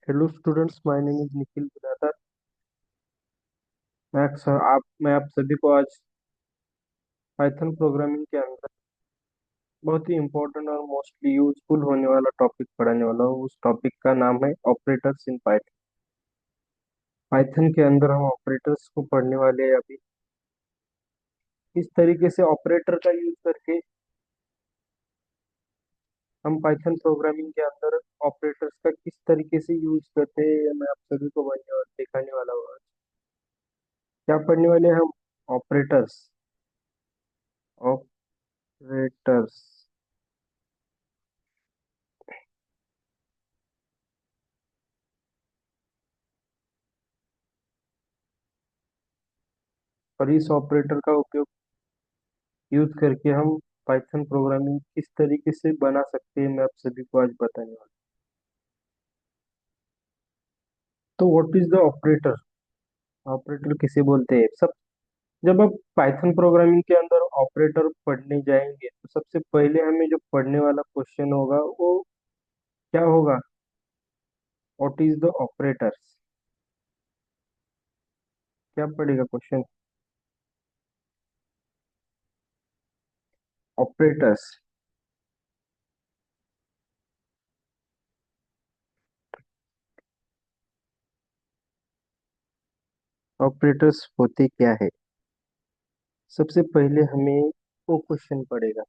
Hello students, my name is Nikhil बिरादर। मैं आप सभी को आज पाइथन प्रोग्रामिंग के अंदर बहुत ही इम्पोर्टेंट और मोस्टली यूजफुल होने वाला टॉपिक पढ़ाने वाला हूँ। उस टॉपिक का नाम है ऑपरेटर्स इन पाइथन। पाइथन के अंदर हम ऑपरेटर्स को पढ़ने वाले हैं अभी। इस तरीके से ऑपरेटर का यूज करके हम पाइथन प्रोग्रामिंग के अंदर ऑपरेटर्स का किस तरीके से यूज करते हैं, ये मैं आप सभी को बनने और दिखाने वाला हूँ आज। क्या पढ़ने वाले हैं हम? ऑपरेटर्स। ऑपरेटर्स। और इस ऑपरेटर का उपयोग यूज करके हम पाइथन प्रोग्रामिंग किस तरीके से बना सकते हैं, मैं आप सभी को आज बताने वाला हूं। तो what is the operator? Operator किसे बोलते हैं सब? जब आप पाइथन प्रोग्रामिंग के अंदर ऑपरेटर पढ़ने जाएंगे तो सबसे पहले हमें जो पढ़ने वाला क्वेश्चन होगा वो क्या होगा? What is the operators? क्या पड़ेगा क्वेश्चन? ऑपरेटर्स। ऑपरेटर्स होते क्या है? सबसे पहले हमें वो क्वेश्चन पड़ेगा।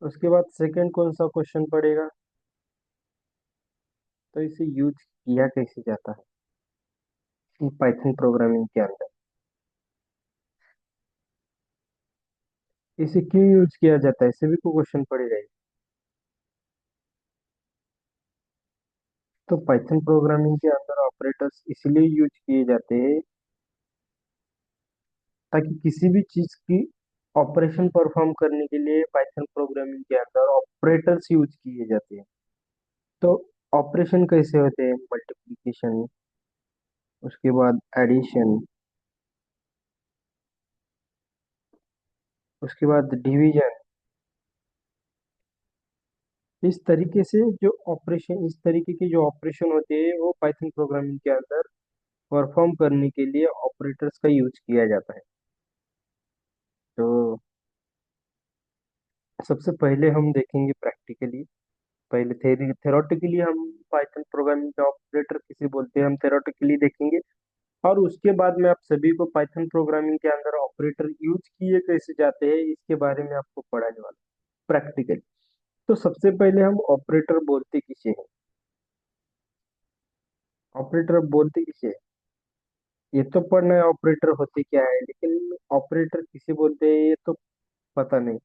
उसके बाद सेकंड कौन सा क्वेश्चन पड़ेगा? तो इसे यूज किया कैसे जाता है पाइथन प्रोग्रामिंग के अंदर? इसे क्यों यूज किया जाता है, सभी को क्वेश्चन पड़ेगा ये। तो पाइथन प्रोग्रामिंग के अंदर ऑपरेटर्स इसलिए यूज किए जाते हैं ताकि किसी भी चीज की ऑपरेशन परफॉर्म करने के लिए पाइथन प्रोग्रामिंग के अंदर ऑपरेटर्स यूज किए जाते हैं। तो ऑपरेशन कैसे होते हैं? मल्टीप्लिकेशन, उसके बाद एडिशन, उसके बाद डिवीजन। इस तरीके के जो ऑपरेशन होते हैं वो पाइथन प्रोग्रामिंग के अंदर परफॉर्म करने के लिए ऑपरेटर्स का यूज किया जाता है। तो सबसे पहले हम देखेंगे प्रैक्टिकली। पहले थेरोटिकली हम पाइथन प्रोग्रामिंग के ऑपरेटर किसे बोलते हैं हम थेरोटिकली देखेंगे। और उसके बाद में आप सभी को पाइथन प्रोग्रामिंग के अंदर ऑपरेटर यूज किए कैसे जाते हैं इसके बारे में आपको पढ़ाने वाला प्रैक्टिकली। तो सबसे पहले हम ऑपरेटर बोलते किसे हैं? ऑपरेटर बोलते किसे हैं? ये तो पढ़ना है ऑपरेटर होते क्या है, लेकिन ऑपरेटर किसे बोलते हैं ये तो पता नहीं।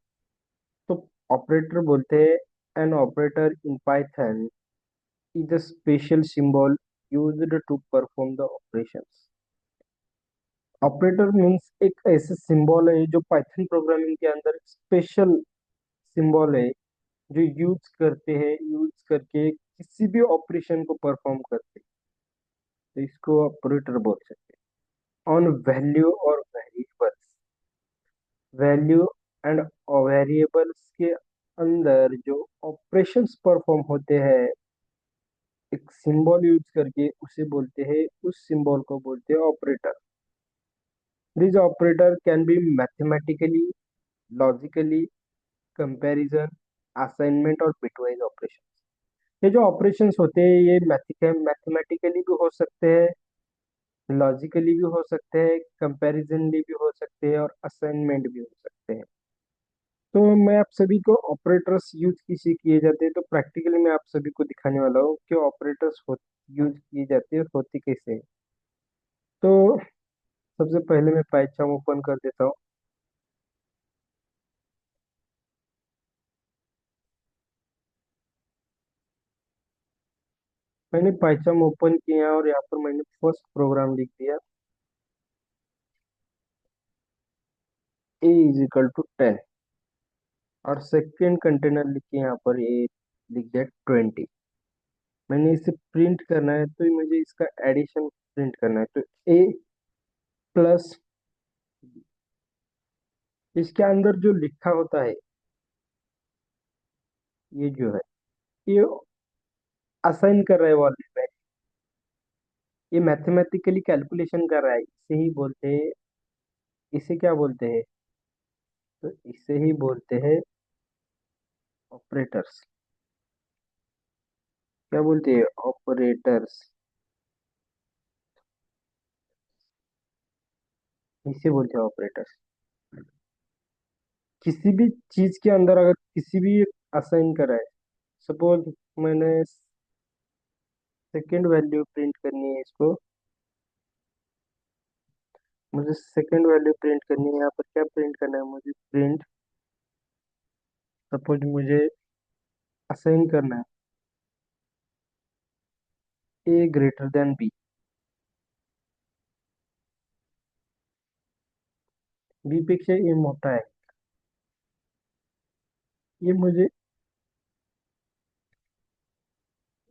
तो ऑपरेटर बोलते हैं an operator in Python is a special symbol used to perform the operations. Operator means एक ऐसे सिंबल है जो पाइथन प्रोग्रामिंग के अंदर स्पेशल सिंबल है, जो यूज करके किसी भी ऑपरेशन को परफॉर्म करते हैं। तो इसको ऑपरेटर बोल सकते हैं। ऑन वैल्यू और वेरिएबल्स, वैल्यू एंड वेरिएबल्स के अंदर जो ऑपरेशंस परफॉर्म होते हैं एक सिंबल यूज करके उसे बोलते हैं, उस सिंबल को बोलते हैं operator. This operator can be mathematically, logically, comparison, assignment और बिटवाइज ऑपरेशन। ये जो ऑपरेशंस होते हैं ये मैथमेटिकली भी हो सकते हैं, लॉजिकली भी हो सकते हैं, कंपैरिजनली भी हो सकते हैं और असाइनमेंट भी हो सकते हैं। तो मैं आप सभी को ऑपरेटर्स यूज किसे किए जाते हैं तो प्रैक्टिकली मैं आप सभी को दिखाने वाला हूँ कि ऑपरेटर्स यूज किए जाते हैं होती कैसे हैं। तो सबसे पहले मैं पाइथन ओपन कर देता हूँ। मैंने पाइथन ओपन किया और यहाँ पर मैंने फर्स्ट प्रोग्राम लिख दिया। ए इज इक्वल टू 10 और सेकेंड कंटेनर लिख के यहाँ पर ए लिख दिया 20। मैंने इसे प्रिंट करना है तो मुझे इसका एडिशन प्रिंट करना है। तो ए प्लस, इसके अंदर जो लिखा होता है ये जो है, ये असाइन कर रहा है वॉल्यूम, ये मैथमेटिकली कैलकुलेशन कर रहा है, इसे ही बोलते हैं, इसे क्या बोलते हैं, तो इसे ही बोलते हैं ऑपरेटर्स। क्या बोलते हैं, ऑपरेटर्स, इसे बोलते हैं ऑपरेटर्स। किसी भी चीज के अंदर अगर किसी भी असाइन करा है, सपोज मैंने सेकंड वैल्यू प्रिंट करनी है इसको, मुझे सेकंड वैल्यू प्रिंट करनी है, यहाँ पर क्या प्रिंट करना है मुझे, प्रिंट, सपोज मुझे असाइन करना है ए ग्रेटर देन बी, बी पेक्षा ए मोठा है, ये मुझे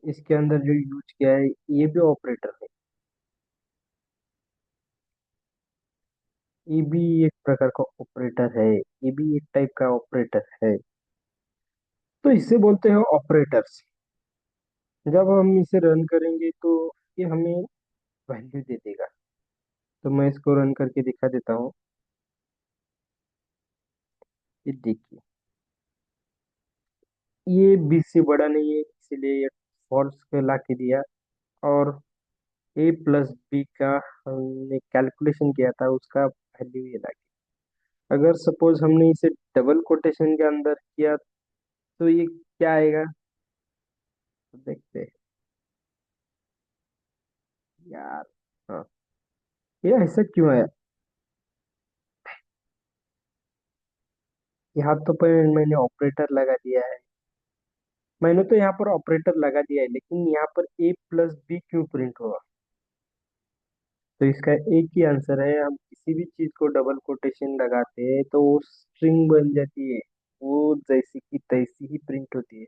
इसके अंदर जो यूज किया है, ये भी ऑपरेटर है, ये भी एक प्रकार का ऑपरेटर है, ये भी एक टाइप का ऑपरेटर है, तो इसे बोलते हैं ऑपरेटर्स। जब हम इसे रन करेंगे तो ये हमें वैल्यू दे देगा। तो मैं इसको रन करके दिखा देता हूँ, ये देखिए, ये बी से बड़ा नहीं है, इसलिए ये फॉल्स ला के दिया, और ए प्लस बी का हमने कैलकुलेशन किया था, उसका वैल्यू ये ला के, अगर सपोज हमने इसे डबल कोटेशन के अंदर किया तो ये क्या आएगा, तो देखते हैं यार। हाँ, ये ऐसा क्यों है, यहाँ तो पर मैंने ऑपरेटर लगा दिया है, मैंने तो यहाँ पर ऑपरेटर लगा दिया है, लेकिन यहाँ पर ए प्लस बी क्यों प्रिंट हुआ, तो इसका एक ही आंसर है, हम किसी भी चीज को डबल कोटेशन लगाते हैं तो वो स्ट्रिंग बन जाती है, वो जैसी की तैसी ही प्रिंट होती है।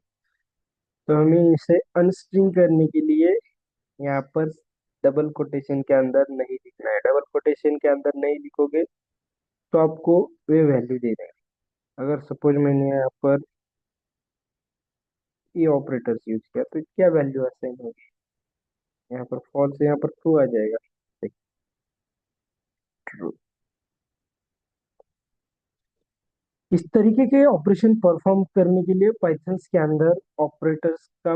तो हमें इसे अनस्ट्रिंग करने के लिए यहाँ पर डबल कोटेशन के अंदर नहीं लिखना है, डबल कोटेशन के अंदर नहीं लिखोगे तो आपको वे वैल्यू दे देंगे। अगर सपोज मैंने यहाँ पर ये ऑपरेटर्स यूज किया तो क्या वैल्यू असाइन होगी, यहाँ पर फॉल्स, यहाँ पर ट्रू आ जाएगा, ट्रू। इस तरीके के ऑपरेशन परफॉर्म करने के लिए पाइथन के अंदर ऑपरेटर्स का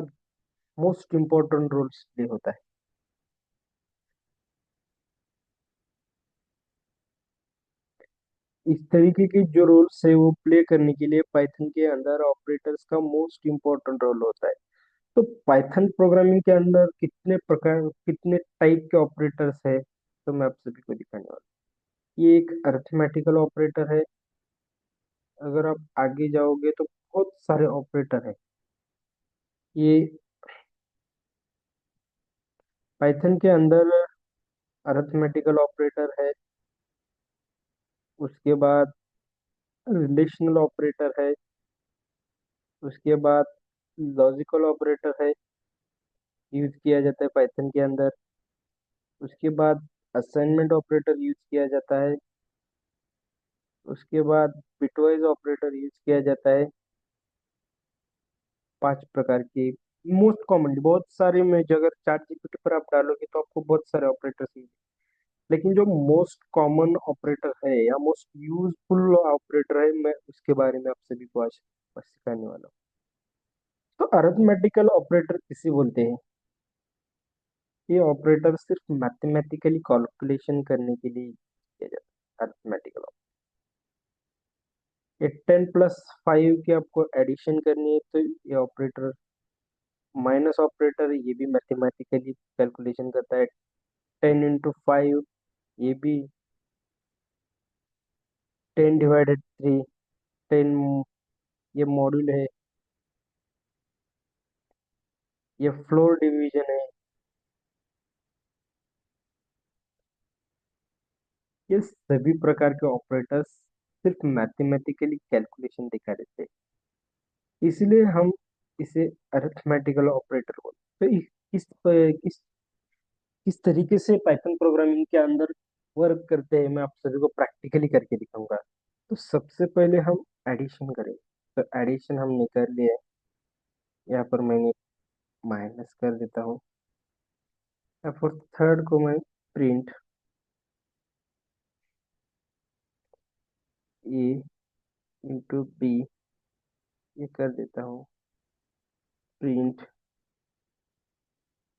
मोस्ट इम्पोर्टेंट रोल प्ले होता है। इस तरीके के जो रोल्स है वो प्ले करने के लिए पाइथन के अंदर ऑपरेटर्स का मोस्ट इम्पोर्टेंट रोल होता है। तो पाइथन प्रोग्रामिंग के अंदर कितने प्रकार, कितने टाइप के ऑपरेटर्स है, तो मैं आप सभी को दिखाने वाला हूँ। ये एक अरिथमेटिकल ऑपरेटर है, अगर आप आगे जाओगे तो बहुत सारे ऑपरेटर है। ये पाइथन के अंदर अरिथमेटिकल ऑपरेटर है, उसके बाद रिलेशनल ऑपरेटर है, उसके बाद लॉजिकल ऑपरेटर है, यूज किया जाता है पाइथन के अंदर, उसके बाद असाइनमेंट ऑपरेटर यूज किया जाता है, उसके बाद बिटवाइज ऑपरेटर यूज किया जाता है। पांच प्रकार के मोस्ट कॉमनली, बहुत सारे में जो अगर चैट जीपीटी पर आप डालोगे तो आपको बहुत सारे ऑपरेटर्स मिलेंगे, लेकिन जो मोस्ट कॉमन ऑपरेटर है या मोस्ट यूजफुल ऑपरेटर है, मैं उसके बारे में आप सभी को आज सिखाने वाला हूँ। तो अरिथमेटिकल ऑपरेटर किसे बोलते हैं, ये ऑपरेटर सिर्फ मैथमेटिकली कैलकुलेशन करने के लिए किया जाता है, अरिथमेटिकल। ये 10+5 की आपको एडिशन करनी है तो ये ऑपरेटर, माइनस ऑपरेटर ये भी मैथमेटिकली कैलकुलेशन करता है, 10 × 5 ये भी, 10/3, 10, ये मॉड्यूल है, ये फ्लोर डिवीजन है, ये सभी प्रकार के ऑपरेटर्स सिर्फ मैथमेटिकली कैलकुलेशन दिखा देते हैं, इसलिए हम इसे अरिथमेटिकल ऑपरेटर बोलते हैं। तो किस तरीके से पाइथन प्रोग्रामिंग के अंदर वर्क करते हैं, मैं आप सभी को प्रैक्टिकली करके दिखाऊंगा। तो सबसे पहले हम एडिशन करेंगे, तो एडिशन हमने कर लिया है, यहाँ पर मैंने माइनस कर देता हूँ। यहाँ पर थर्ड को मैं प्रिंट ए इंटू बी ये कर देता हूँ। प्रिंट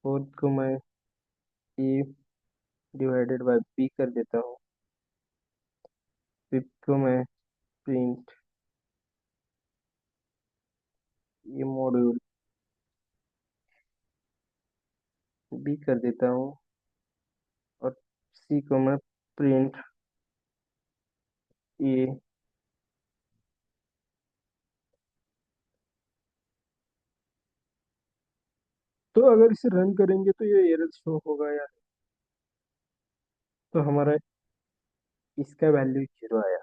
फोर्थ को मैं ए डिवाइडेड बाय बी कर देता हूँ। फिफ्थ को मैं प्रिंट ये मॉड्यूल बी कर देता हूँ। और सी को मैं प्रिंट ए। तो अगर इसे रन करेंगे तो ये एरर शो होगा यार। तो हमारा इसका वैल्यू 0 आया।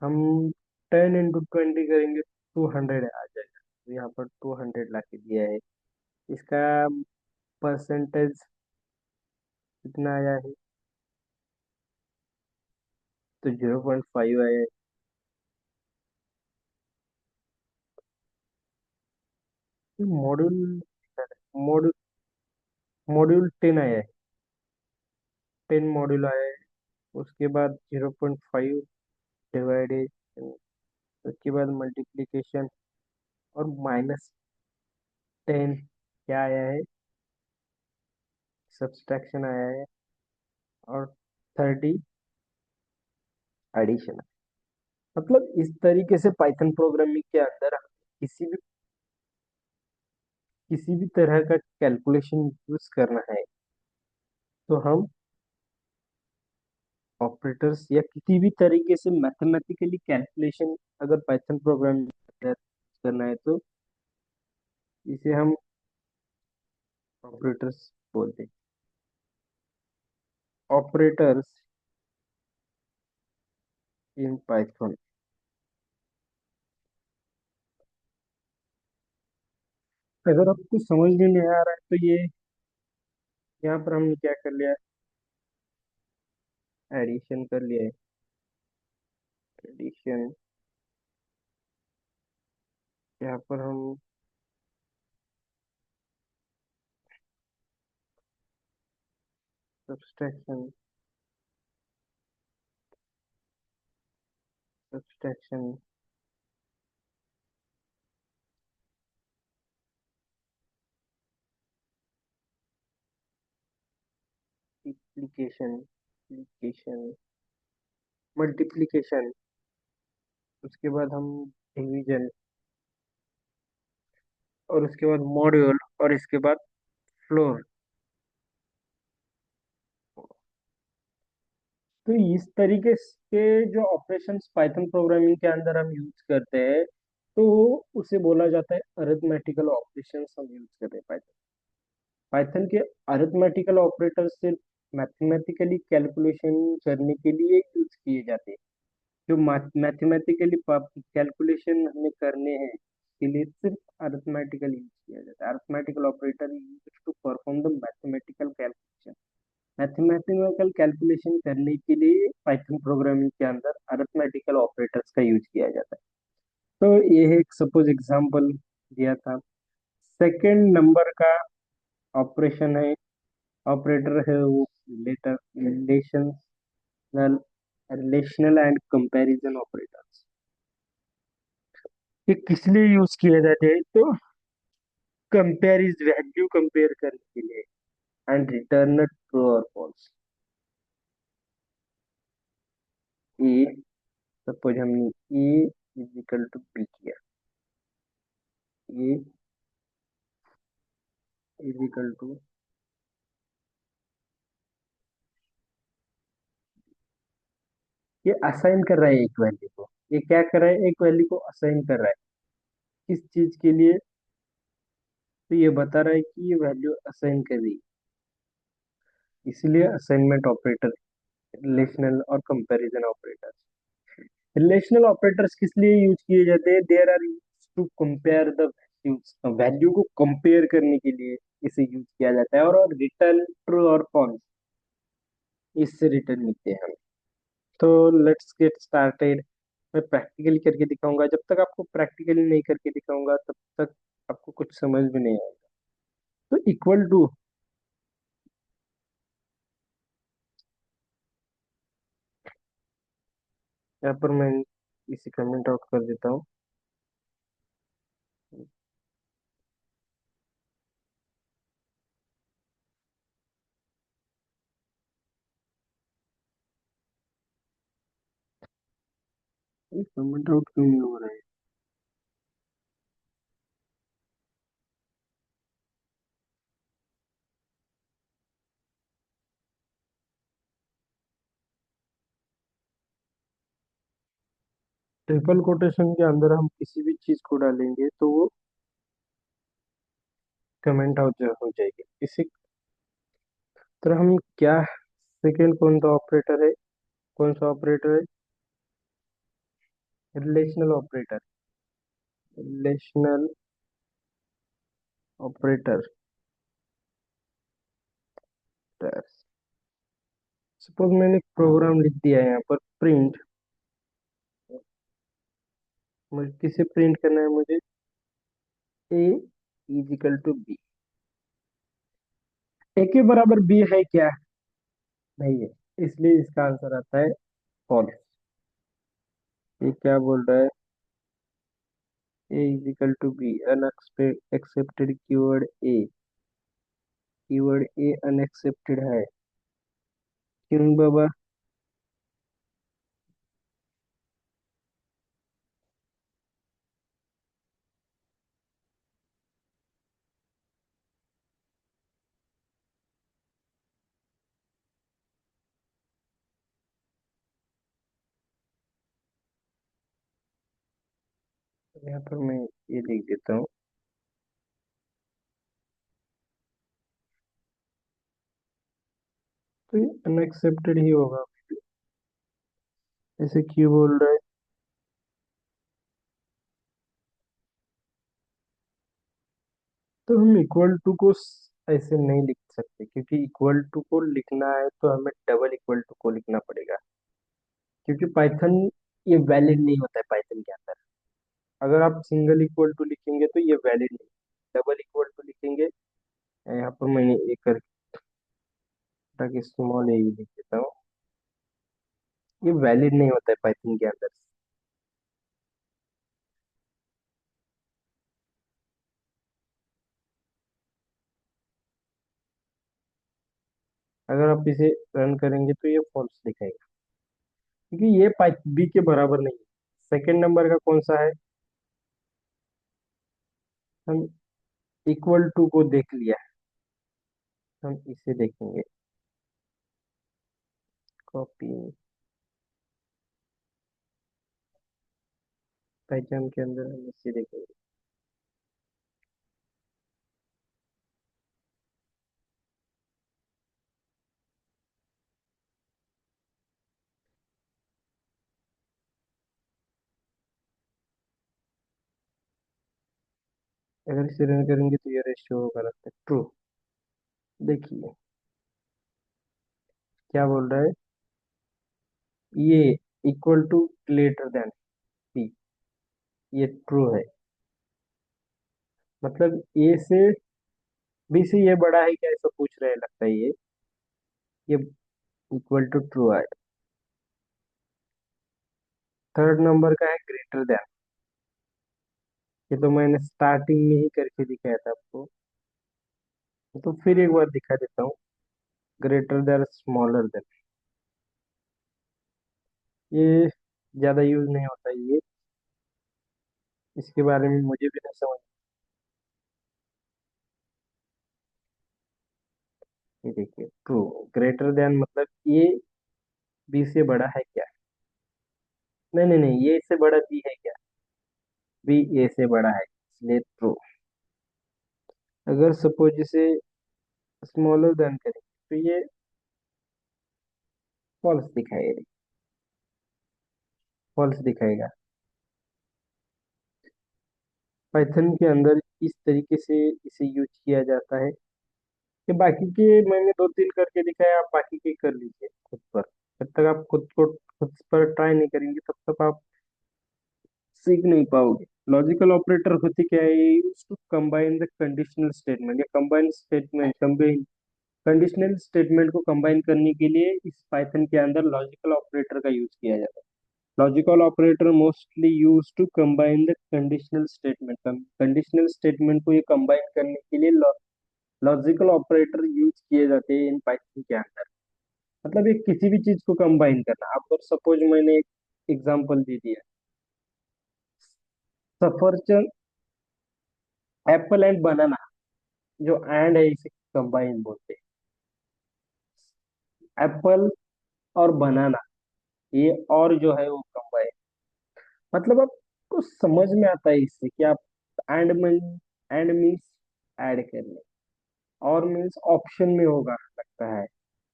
हम 10 × 20 करेंगे 200 आ जाएगा। तो यहाँ पर 200 ला के दिया है। इसका परसेंटेज कितना आया है? तो 0.5 आया है। मॉड्यूल मॉड्यूल मॉड्यूल 10 आया है। 10 मॉड्यूल आया है। उसके बाद 0.5 डिवाइडेड, उसके बाद मल्टीप्लीकेशन और -10 क्या आया है? सब्सट्रैक्शन आया है। और 30 एडिशन। मतलब इस तरीके से पाइथन प्रोग्रामिंग के अंदर हमें किसी भी तरह का कैलकुलेशन यूज करना है तो हम ऑपरेटर्स या किसी भी तरीके से मैथमेटिकली कैलकुलेशन अगर पाइथन प्रोग्राम करना है तो इसे हम ऑपरेटर्स बोलते हैं। Operators in Python. अगर आपको समझ में नहीं आ रहा है तो ये यहाँ पर हमने क्या कर लिया, एडिशन कर लिया है। एडिशन यहाँ पर हम subtraction subtraction application application multiplication, उसके बाद हम डिवीजन और उसके बाद मॉड्यूल और इसके बाद फ्लोर। तो इस तरीके के जो ऑपरेशंस पाइथन प्रोग्रामिंग के अंदर हम यूज करते हैं तो उसे बोला जाता है अरिथमेटिकल ऑपरेशंस हम यूज करते हैं पाइथन। पाइथन के अरिथमेटिकल ऑपरेटर्स सिर्फ मैथमेटिकली कैलकुलेशन करने के लिए यूज किए जाते हैं। जो मैथमेटिकली कैलकुलेशन हमें करने हैं के लिए सिर्फ अरिथमेटिकल यूज किया जाता है। Arithmetical operator use to perform the mathematical calculation. Mathematical calculation करने के लिए पाइथन प्रोग्रामिंग के अंदर अरिथमेटिकल ऑपरेटर्स का यूज किया जाता है। तो ये एक सपोज एग्जांपल दिया था। सेकंड नंबर का ऑपरेशन है, ऑपरेटर है वो latter relational and comparison operators. ये किस लिए यूज किए जाते हैं? तो कंपेयर वैल्यू कंपेयर करने के लिए एंड रिटर्न ट्रू और फॉल्स। ए सपोज हमने ए इज इक्वल टू बी किया। ए इज इक्वल टू, ये असाइन कर रहा है एक वैल्यू को। ये क्या कर रहा है? एक वैल्यू को असाइन कर रहा है। किस चीज के लिए? तो ये बता रहा है कि ये वैल्यू असाइन कर रही है, इसलिए असाइनमेंट ऑपरेटर। रिलेशनल और कंपैरिजन ऑपरेटर्स। रिलेशनल ऑपरेटर्स किस लिए यूज किए जाते हैं? There are use to compare the values. Value को कंपेयर करने के लिए इसे यूज किया जाता है। और रिटर्न ट्रू और फॉल्स, इससे रिटर्न मिलते हैं हमें। तो लेट्स गेट स्टार्टेड। मैं प्रैक्टिकली करके दिखाऊंगा, जब तक आपको प्रैक्टिकली नहीं करके दिखाऊंगा तब तक आपको कुछ समझ में नहीं आएगा। तो इक्वल टू, यहाँ पर मैं इसे कमेंट आउट कर देता हूँ। ये कमेंट आउट क्यों नहीं हो रहा है? ट्रिपल कोटेशन के अंदर हम किसी भी चीज को डालेंगे तो वो कमेंट आउट हो जाएगी। इसी तरह हम क्या, सेकेंड कौन सा ऑपरेटर है, कौन सा ऑपरेटर है? Relational operator. Relational operator. Suppose मैंने एक प्रोग्राम लिख दिया है यहाँ पर, प्रिंट। मुझे किसे प्रिंट करना है? मुझे ए इजिकल टू बी। ए के बराबर बी है क्या? नहीं है, इसलिए इसका आंसर आता है फॉल्स। ये क्या बोल रहा है? A is equal to B, unaccepted keyword A. Keyword A unaccepted है। क्यों बाबा? यहाँ पर मैं ये लिख देता हूँ। तो ये अनएक्सेप्टेड ही होगा। ऐसे क्यों बोल रहा है? तो हम इक्वल टू को ऐसे नहीं लिख सकते, क्योंकि इक्वल टू को लिखना है तो हमें डबल इक्वल टू को लिखना पड़ेगा। क्योंकि पाइथन, ये वैलिड नहीं होता है पाइथन के अंदर। अगर आप सिंगल इक्वल टू लिखेंगे तो ये वैलिड नहीं, डबल इक्वल टू लिखेंगे। यहाँ पर मैंने एक कर, ताकि स्मॉल ए लिख देता हूँ। ये वैलिड नहीं होता है पाइथन के अंदर। अगर आप इसे रन करेंगे तो ये फॉल्स दिखाएगा, क्योंकि ये बी के बराबर नहीं है। सेकंड नंबर का कौन सा है? हम इक्वल टू को देख लिया है, हम इसे देखेंगे। कॉपी, पहचान के अंदर हम इसे देखेंगे। अगर इसे रन करेंगे तो ये रेशियो होगा, लगता है ट्रू। देखिए क्या बोल रहा है, ये equal to greater than B, ये ट्रू है। मतलब ए से, बी से ये बड़ा है क्या, ऐसा पूछ रहे हैं लगता है ये इक्वल टू ट्रू है। थर्ड नंबर का है ग्रेटर देन। ये तो मैंने स्टार्टिंग में ही करके दिखाया था आपको, तो फिर एक बार दिखा देता हूँ। ग्रेटर देन स्मॉलर देन, ये ज्यादा यूज नहीं होता ये, इसके बारे में मुझे भी नहीं समझ। ये देखिए ट्रू, ग्रेटर देन मतलब ये बी से बड़ा है क्या? नहीं नहीं नहीं, ये इससे बड़ा बी है क्या? बी ए से बड़ा है, इसलिए ट्रू। अगर सपोज इसे स्मॉलर देन करें तो ये फॉल्स दिखाएगा, फॉल्स दिखाएगा। पाइथन के अंदर इस तरीके से इसे यूज किया जाता है। कि बाकी के मैंने दो तीन करके दिखाया, आप बाकी के कर लीजिए खुद पर। जब तक आप खुद को खुद पर ट्राई नहीं करेंगे तब तक आप सीख नहीं पाओगे। लॉजिकल ऑपरेटर होती क्या है, use to combine the conditional statement या combine statement, combine conditional statement को कंबाइन करने के लिए इस पाइथन के अंदर लॉजिकल ऑपरेटर का यूज किया जाता है। Logical operator mostly use to combine the conditional statement, conditional statement को ये कंबाइन करने के लिए लॉजिकल ऑपरेटर यूज किए जाते हैं इन पाइथन के अंदर। मतलब ये किसी भी चीज को कंबाइन करना। अब अगर सपोज मैंने एक एग्जांपल दे दिया, सफरचंद, एप्पल एंड बनाना, जो एंड है इसे कंबाइन बोलते हैं। एप्पल और बनाना, ये और जो है वो कंबाइन, मतलब आपको समझ में आता है इससे कि आप एंड में, एंड मीन्स ऐड करने, और मीन्स ऑप्शन में होगा लगता है,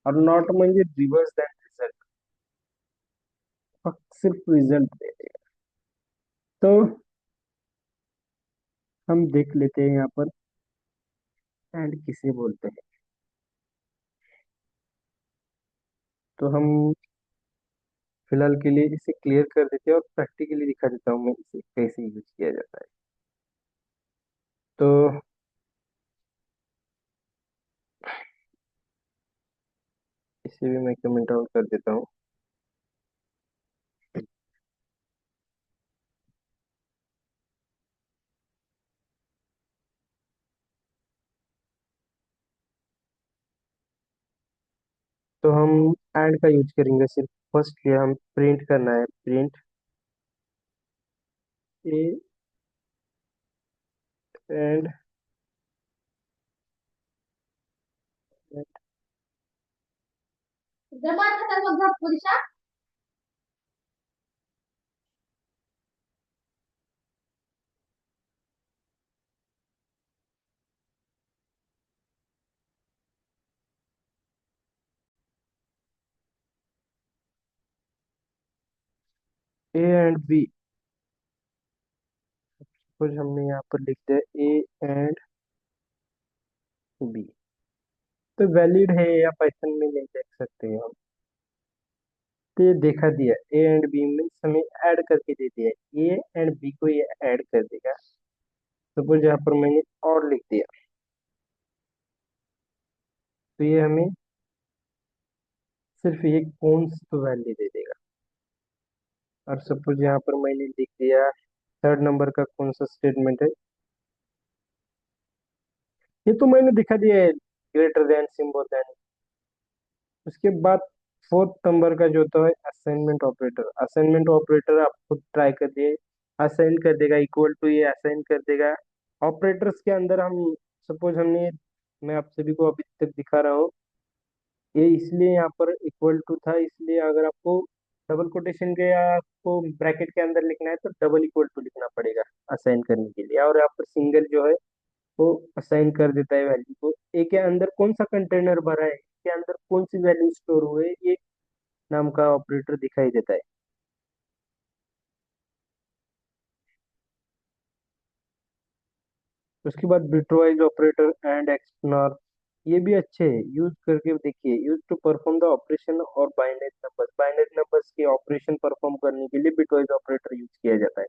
और नॉट म्हणजे रिवर्स दैन रिजल्ट, फक्त सिर्फ रिजल्ट दे देगा। तो हम देख लेते हैं यहाँ पर एंड किसे बोलते हैं। तो हम फिलहाल के लिए इसे क्लियर कर देते हैं और प्रैक्टिकली दिखा देता हूँ मैं इसे कैसे यूज किया जाता है। तो इसे भी मैं कमेंट आउट कर देता हूँ। तो हम एंड का यूज करेंगे सिर्फ फर्स्ट लिए, हम प्रिंट करना है, print A and A and B. Suppose हमने यहाँ पर लिख दिया ए एंड बी, तो वैलिड है या पाइथन में नहीं देख सकते हैं हम। तो ये देखा दिया ए एंड बी में हमें ऐड करके दे दिया, ए एंड बी को ये ऐड कर देगा। सपोज यहाँ पर मैंने और लिख दिया, तो ये हमें सिर्फ ये कौन सी तो वैल्यू दे देगा। और सपोज यहाँ पर मैंने लिख दिया थर्ड नंबर का कौन सा स्टेटमेंट है, ये तो मैंने दिखा दिया है, ग्रेटर देन, सिंबल देन। उसके बाद फोर्थ नंबर का जो होता है असाइनमेंट ऑपरेटर, असाइनमेंट ऑपरेटर आप खुद ट्राई कर दिए, असाइन कर देगा, इक्वल टू ये असाइन कर देगा। ऑपरेटर्स के अंदर हम सपोज हमने, मैं आप सभी को अभी तक दिखा रहा हूँ, ये इसलिए यहाँ पर इक्वल टू था, इसलिए अगर आपको डबल कोटेशन के या आपको ब्रैकेट के अंदर लिखना है तो डबल इक्वल टू लिखना पड़ेगा असाइन करने के लिए। और यहाँ पर सिंगल जो है वो असाइन कर देता है वैल्यू को। ए के अंदर कौन सा कंटेनर भरा है, ए के अंदर कौन सी वैल्यू स्टोर हुए, ये नाम का ऑपरेटर दिखाई देता है। उसके बाद बिटवाइज ऑपरेटर एंड एक्सप्लोर, ये भी अच्छे हैं, यूज करके देखिए। Use to perform the operation और बाइनरी नंबर्स के ऑपरेशन परफॉर्म करने के लिए बिटवाइज ऑपरेटर यूज किया जाता है।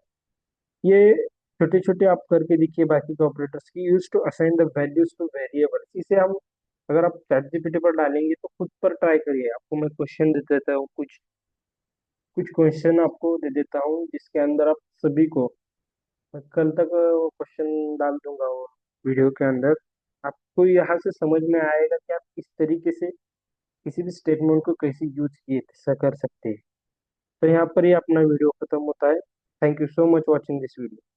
ये छोटे छोटे आप करके देखिए बाकी के ऑपरेटर्स की। Use to assign the values to variables, इसे हम अगर आप चैट जीपीटी पर डालेंगे तो खुद पर ट्राई करिए। आपको मैं क्वेश्चन दे देता हूँ, कुछ कुछ क्वेश्चन आपको दे देता हूँ जिसके अंदर आप सभी को, मैं कल तक वो क्वेश्चन डाल दूंगा वो वीडियो के अंदर। आपको यहाँ से समझ में आएगा कि आप किस तरीके से किसी भी स्टेटमेंट को कैसे यूज किए कर सकते हैं। तो यहाँ पर ही अपना वीडियो खत्म होता है। Thank you so much watching this video.